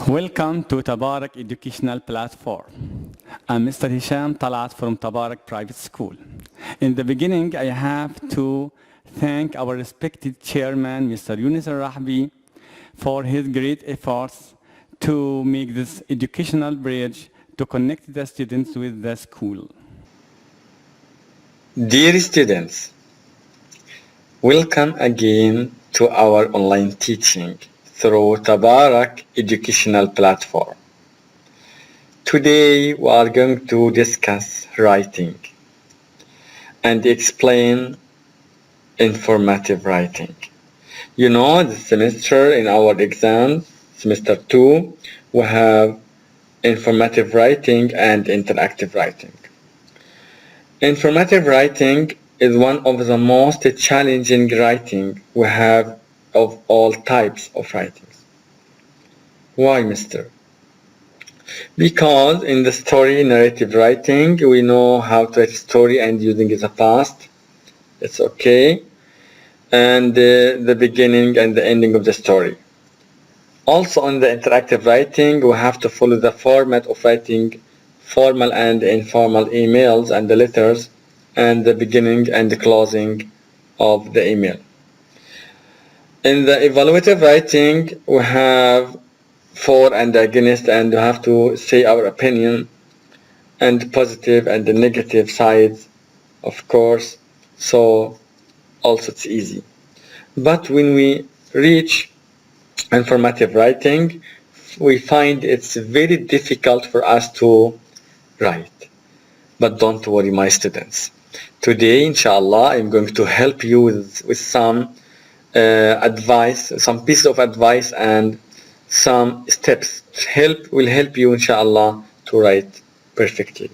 Welcome to Tabarak Educational Platform. I'm Mr. Hesham Talat from Tabarak Private School. In the beginning, I have to thank our respected chairman, Mr. Yunus Al-Rahbi, for his great efforts to make this educational bridge to connect the students with the school. Dear students, welcome again to our online teaching through Tabarak Educational Platform. Today we are going to discuss writing and explain informative writing. You know, this semester in our exams, semester 2, we have informative writing and interactive writing. Informative writing is one of the most challenging writing we have of all types of writings. Why, mister? Because in the story narrative writing, we know how to write a story and using the past. It's okay. And the beginning and the ending of the story. Also in the interactive writing, we have to follow the format of writing formal and informal emails and the letters and the beginning and the closing of the email. In the evaluative writing, we have for and against, and we have to say our opinion and positive and the negative sides, of course, so also it's easy. But when we reach informative writing, we find it's very difficult for us to write. But don't worry, my students. Today, inshallah, I'm going to help you with some advice, some pieces of advice and some steps will help you, inshallah, to write perfectly.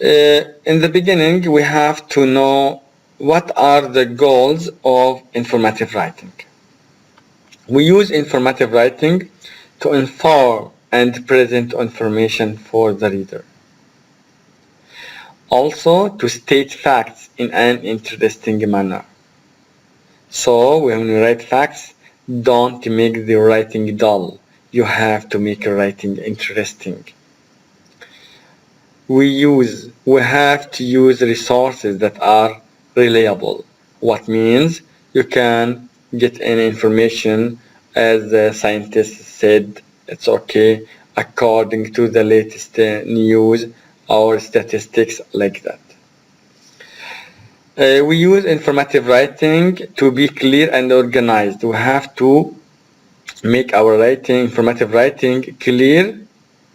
In the beginning, we have to know what are the goals of informative writing. We use informative writing to inform and present information for the reader. Also, to state facts in an interesting manner. So, when we write facts, don't make the writing dull. You have to make the writing interesting. We have to use resources that are reliable. What means you can get any information, as the scientists said, it's okay, according to the latest news or statistics like that. We use informative writing to be clear and organized. We have to make our informative writing clear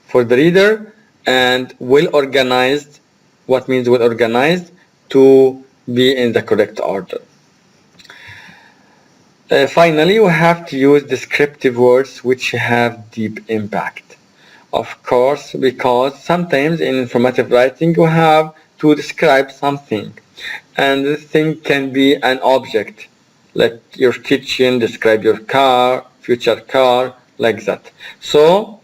for the reader and well organized. What means well organized? To be in the correct order. Finally, we have to use descriptive words which have deep impact. Of course, because sometimes in informative writing you have to describe something, and this thing can be an object, like your kitchen, describe your car, future car, like that. So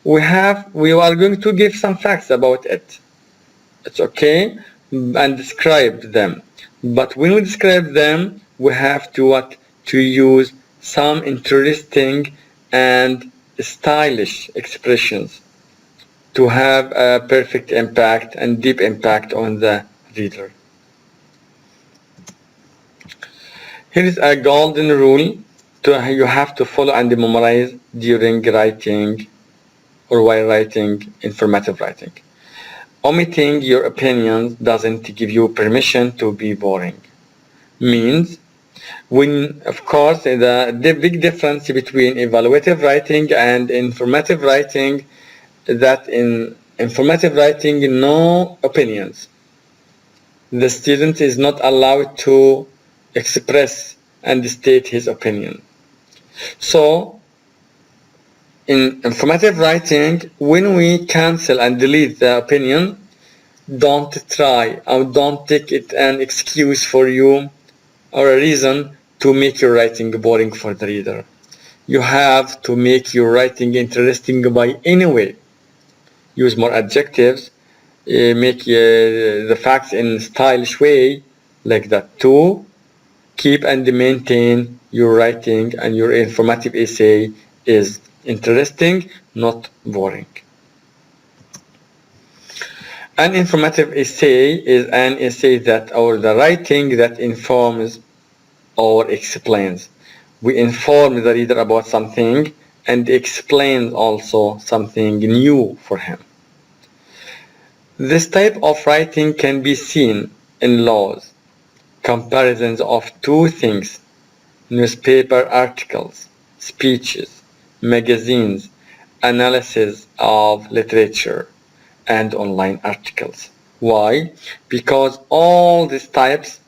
we are going to give some facts about it. It's okay, and describe them. But when we describe them, we have to use some interesting and stylish expressions to have a perfect impact and deep impact on the reader. Here is a golden rule you have to follow and memorize during writing or while writing informative writing. Omitting your opinions doesn't give you permission to be boring. Means, of course, the big difference between evaluative writing and informative writing is that in informative writing, no opinions. The student is not allowed to express and state his opinion. So, in informative writing, when we cancel and delete the opinion, don't try or don't take it an excuse for you or a reason to make your writing boring for the reader. You have to make your writing interesting by any way. Use more adjectives, make the facts in a stylish way, like that too. Keep and maintain your writing and your informative essay is interesting, not boring. An informative essay is an essay that, or the writing that informs or explains. We inform the reader about something and explain also something new for him. This type of writing can be seen in laws, comparisons of two things, newspaper articles, speeches, magazines, analysis of literature, and online articles. Why? Because all these types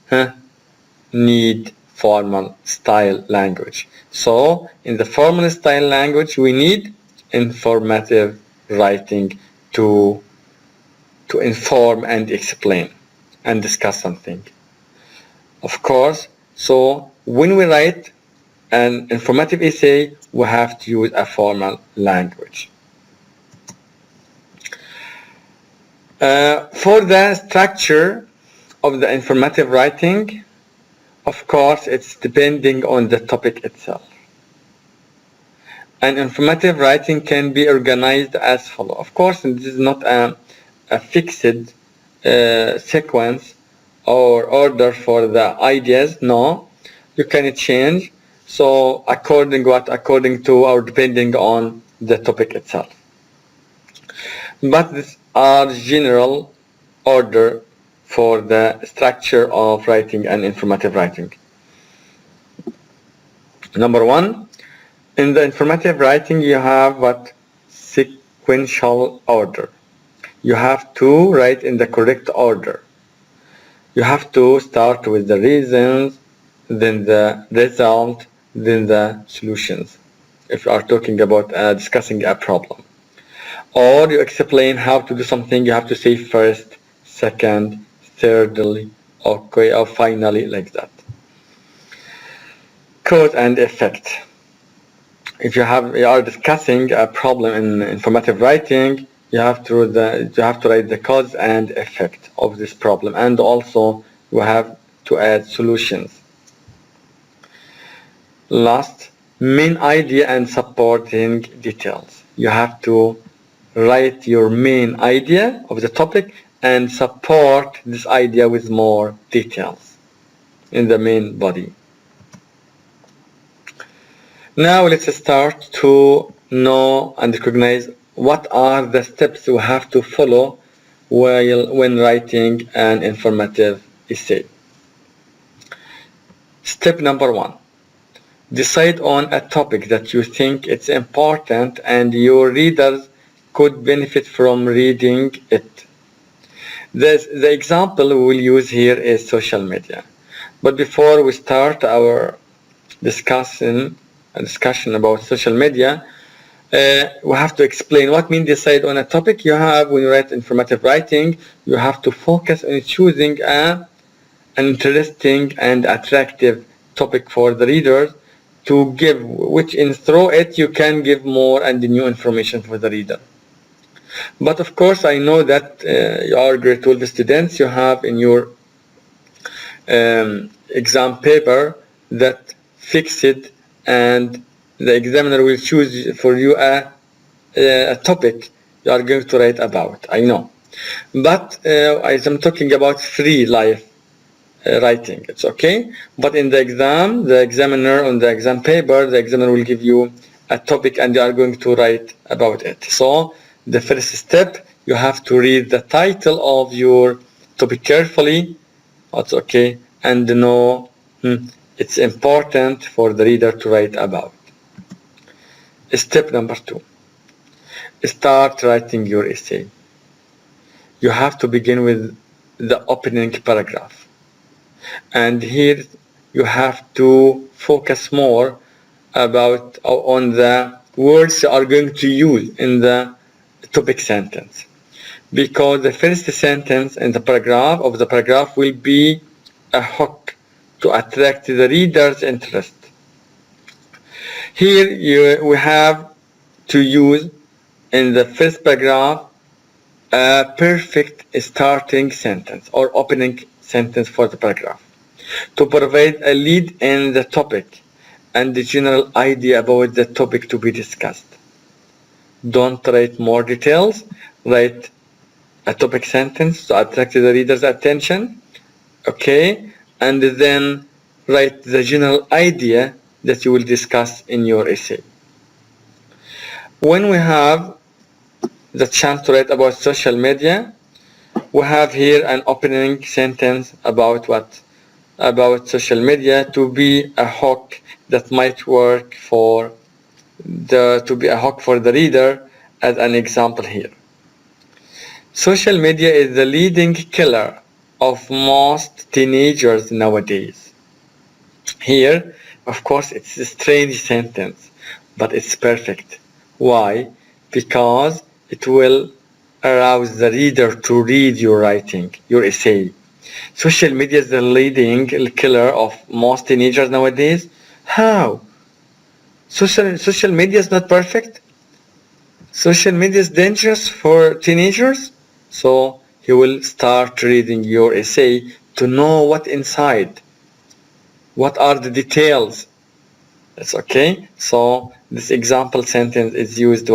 need formal style language. So in the formal style language, we need informative writing to inform and explain and discuss something. Of course, so when we write an informative essay, we have to use a formal language. For the structure of the informative writing, of course, it's depending on the topic itself. An informative writing can be organized as follows. Of course, this is not a fixed sequence or order for the ideas. No, you can change. So according to or depending on the topic itself. But these are general order for the structure of writing and informative writing. Number one, in the informative writing, you have what? Sequential order. You have to write in the correct order. You have to start with the reasons, then the result, then the solutions. If you are talking about discussing a problem. Or you explain how to do something, you have to say first, second, thirdly, okay, or finally, like that. Cause and effect. If you are discussing a problem in informative writing, you have to write the cause and effect of this problem, and also you have to add solutions. Last, main idea and supporting details. You have to write your main idea of the topic and support this idea with more details in the main body. Now let's start to know and recognize what are the steps we have to follow when writing an informative essay. Step number one, decide on a topic that you think it's important and your readers could benefit from reading it. The example we will use here is social media. But before we start our discussion about social media, we have to explain what means decide on a topic. When you write informative writing, you have to focus on choosing an interesting and attractive topic for the readers to give, which through it you can give more and new information for the reader. But of course, I know that you are grade 12 students, you have in your exam paper that fixed, and the examiner will choose for you a topic you are going to write about. I know. But as I'm talking about free life writing, it's okay. But in the exam, the examiner on the exam paper, the examiner will give you a topic and you are going to write about it. So the first step, you have to read the title of your topic carefully. That's okay. And know it's important for the reader to write about. Step number two, start writing your essay. You have to begin with the opening paragraph. And here you have to focus more on the words you are going to use in the topic sentence. Because the first sentence in the paragraph will be a hook to attract the reader's interest. Here we have to use in the first paragraph a perfect starting sentence or opening sentence for the paragraph to provide a lead in the topic and the general idea about the topic to be discussed. Don't write more details. Write a topic sentence to attract the reader's attention. Okay? And then write the general idea that you will discuss in your essay. When we have the chance to write about social media, we have here an opening sentence about what? About social media to be a hook that might work for the reader, as an example here. Social media is the leading killer of most teenagers nowadays. Here, of course, it's a strange sentence, but it's perfect. Why? Because it will arouse the reader to read your writing, your essay. Social media is the leading killer of most teenagers nowadays. How? Social media is not perfect? Social media is dangerous for teenagers? So he will start reading your essay to know what inside. What are the details? That's okay. So this example sentence is used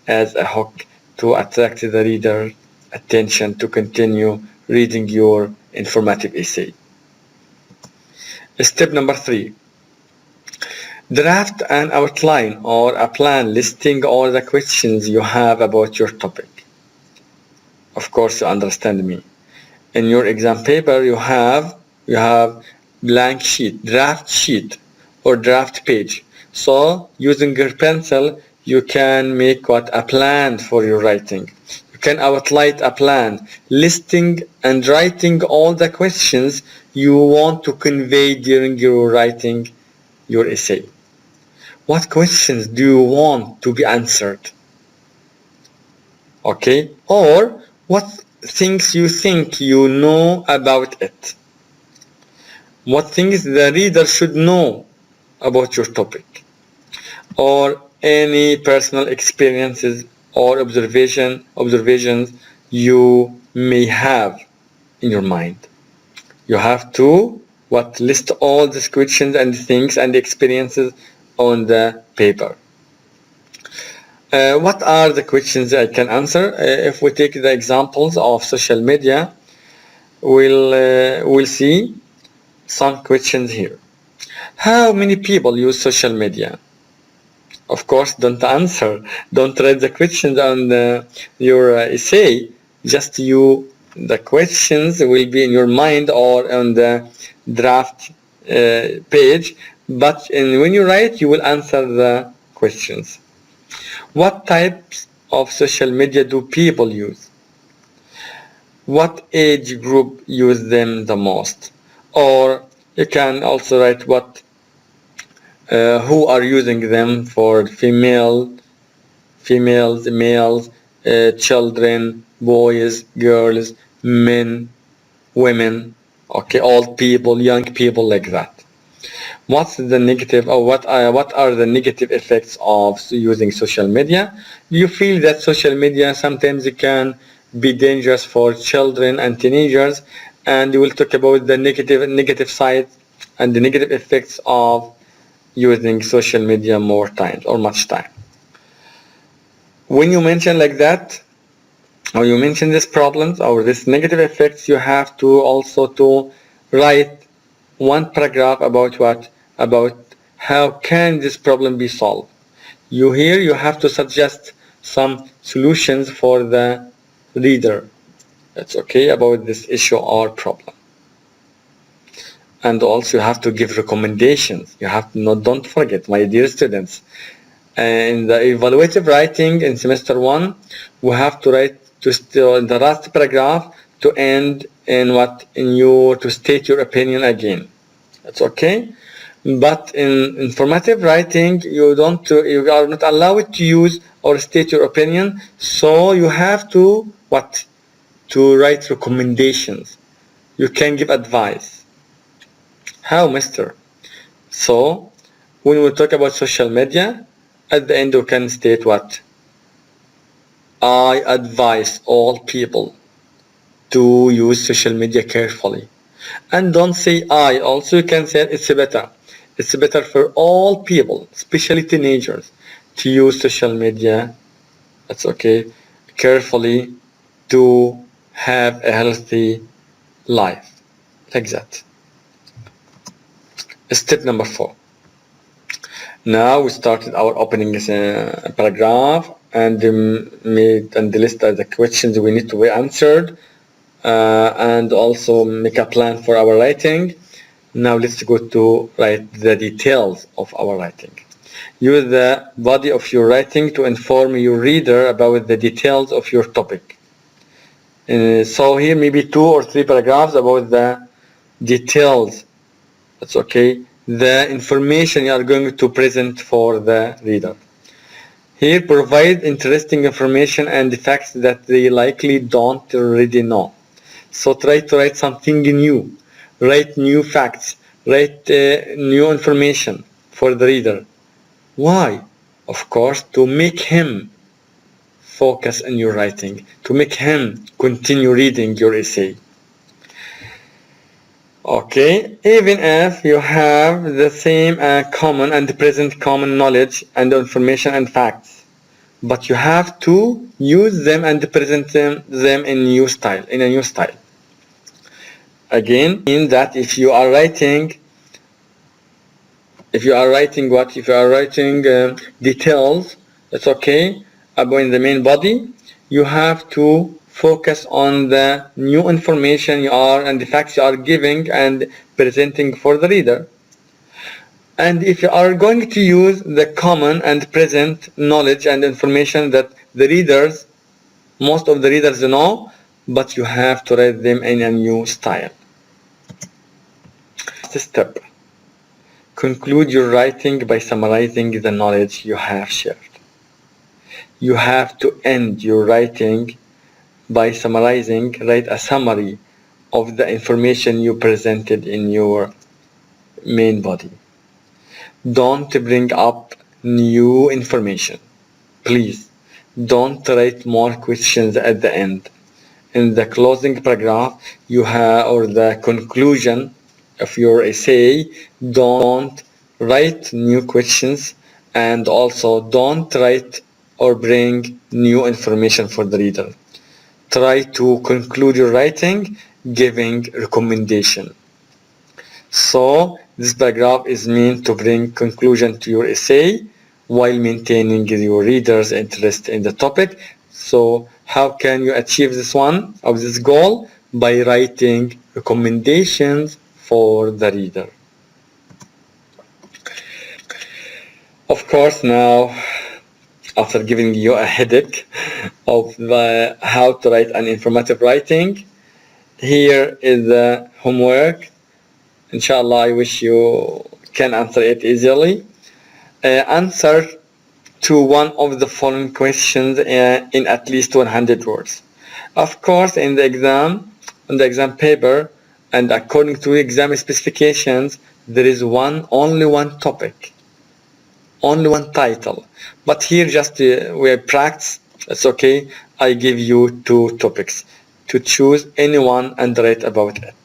as a hook to attract the reader's attention to continue reading your informative essay. Step number 3. Draft an outline or a plan listing all the questions you have about your topic. Of course, you understand me. In your exam paper, you have blank sheet, draft sheet, or draft page. So, using your pencil, you can make a plan for your writing. You can outline a plan, listing and writing all the questions you want to convey during your writing your essay. What questions do you want to be answered? Okay? Or what things you think you know about it? What things the reader should know about your topic? Or any personal experiences or observations you may have in your mind. You have to list all these questions and things and experiences on the paper. What are the questions I can answer? If we take the examples of social media, we'll see some questions here. How many people use social media? Of course, don't answer. Don't write the questions on your essay. Just the questions will be in your mind or on the draft page. But when you write, you will answer the questions. What types of social media do people use? What age group use them the most? Or you can also write who are using them for females, males, children, boys, girls, men, women, okay, old people, young people, like that. What's the negative, or what are the negative effects of using social media? Do you feel that social media sometimes it can be dangerous for children and teenagers? And we will talk about the negative side and the negative effects of using social media more times or much time. When you mention like that, or you mention these problems or these negative effects, you have to also to write one paragraph about how can this problem be solved. You have to suggest some solutions for the reader. That's okay about this issue or problem. And also you have to give recommendations. You have to don't forget, my dear students, in the evaluative writing in semester 1, we have to write in the last paragraph to end to state your opinion again. That's okay. But in informative writing, you are not allowed to use or state your opinion. So you have to write recommendations. You can give advice. How, mister? So when we talk about social media, at the end we can state I advise all people to use social media carefully. And don't say I. Also you can say it's better. It's better for all people, especially teenagers, to use social media. That's okay. Carefully to have a healthy life. Like that. Step number 4. Now we started our opening paragraph and made and listed the questions we need to be answered, and also make a plan for our writing. Now let's go to write the details of our writing. Use the body of your writing to inform your reader about the details of your topic. So here maybe 2 or 3 paragraphs about the details. That's okay. The information you are going to present for the reader. Here provide interesting information and facts that they likely don't already know. So try to write something new. Write new facts. Write new information for the reader. Why? Of course, to make him focus on your writing, to make him continue reading your essay. Okay, even if you have the same common and present common knowledge and information and facts, but you have to use them and present them in a new style. Again, in that if you are writing details, that's okay, about the main body, you have to focus on the new information you are and the facts you are giving and presenting for the reader. And if you are going to use the common and present knowledge and information that most of the readers know, but you have to write them in a new style. Step. Conclude your writing by summarizing the knowledge you have shared. You have to end your writing by summarizing. Write a summary of the information you presented in your main body. Don't bring up new information. Please, don't write more questions at the end. In the closing paragraph, or the conclusion of your essay, don't write new questions, and also don't write or bring new information for the reader. Try to conclude your writing giving recommendation. So this paragraph is meant to bring conclusion to your essay while maintaining your reader's interest in the topic. So how can you achieve this goal? By writing recommendations for the reader. Of course, now after giving you a headache of how to write an informative writing, here is the homework. Inshallah, I wish you can answer it easily. Answer to one of the following questions in at least 100 words. Of course, in the exam paper, and according to exam specifications, there is only one topic, only one title. But here just we practice. It's okay. I give you 2 topics to choose any one and write about it.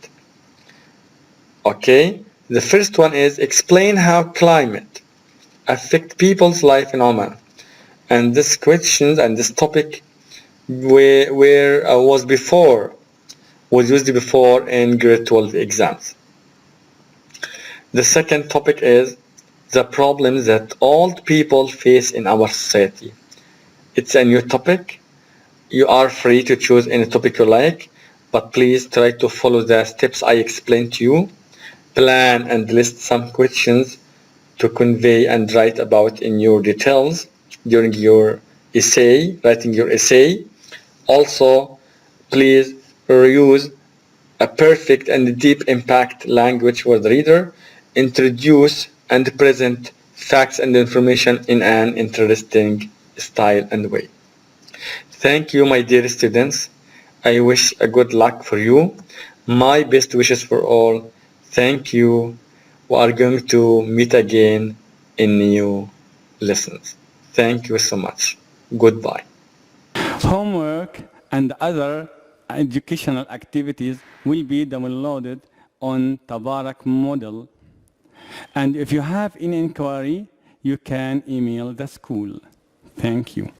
Okay, the first one is explain how climate affect people's life in Oman. And this question and this topic was used before in grade 12 exams. The second topic is the problems that old people face in our society. It's a new topic. You are free to choose any topic you like, but please try to follow the steps I explained to you. Plan and list some questions to convey and write about in your details during your essay, writing your essay. Also, please use a perfect and deep impact language for the reader. Introduce and present facts and information in an interesting style and way. Thank you, my dear students. I wish a good luck for you. My best wishes for all. Thank you. We are going to meet again in new lessons. Thank you so much. Goodbye. Homework and other educational activities will be downloaded on Tabarak model And if you have any inquiry, you can email the school. Thank you.